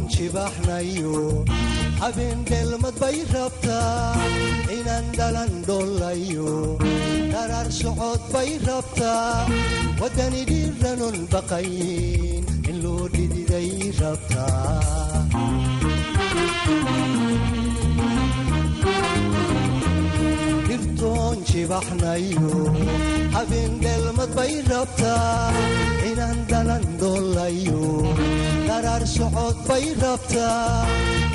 شبحنايو حبين دلمت بيربطا إنان دلان دولايو درار سعود بيربطا وداني ديرانون بقاين إنلو ديدي دي ربطا كرتون شبحنايو حبين دلمت بيربطا إنان دلان دولايو درار سعود بيربطا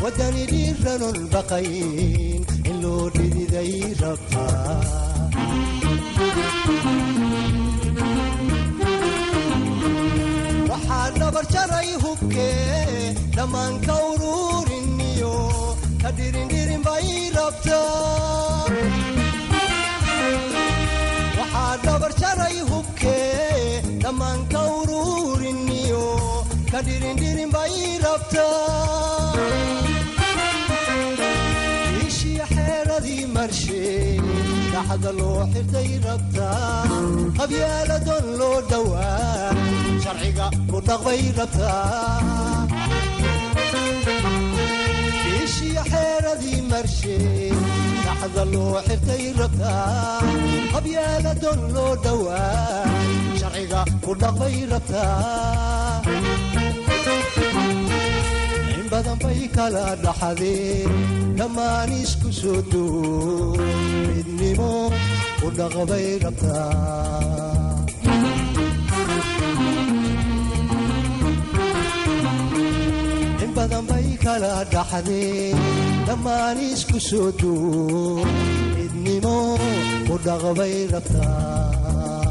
وداني ديرانون بقاين إنلو ديدي دي ربطا waxaa barjaray hubke dhamaan ka uruuriniyo ka dhirin bay rabtaa waxaa barjaray hubke dhamaan ka uruuriniyo ka dhirin bay rabtaa ishii xeeradii marshay dhaxda loo xirtay rabtaa qabyaaladon loo dhawaa sharciga ku dhaqbay rabtaa ishii xeeradii marshay dhaxda loo xirtay rabtaa qabyaaladon loo dhawaa sharciga ku dhaqbay rabtaa in badan bay kala dhaxadeen dhammaan isku soo dhow midnimo ku dhaqbay rabtaa badan bay kala dhaxdeen dhammaan isku soo dhow midnimo ku dhaqbay rabtaa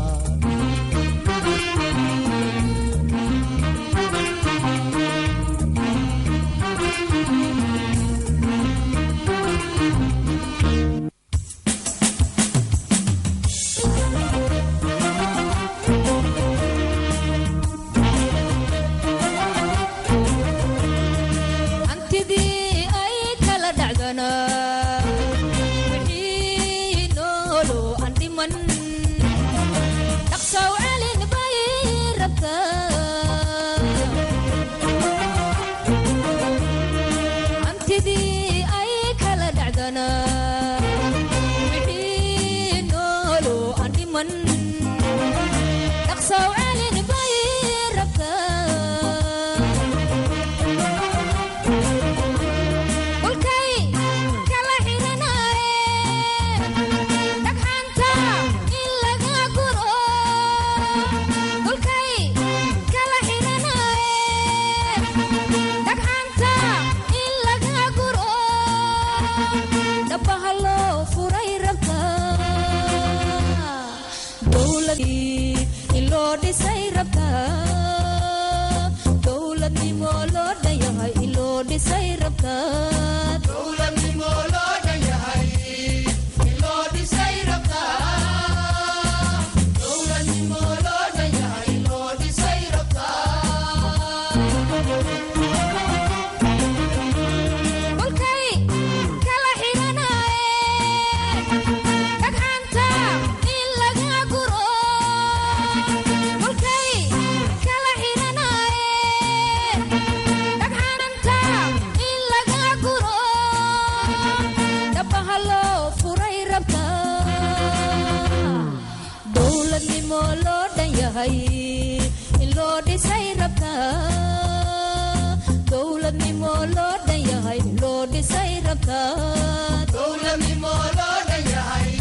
dowladnimo loo dhan yahay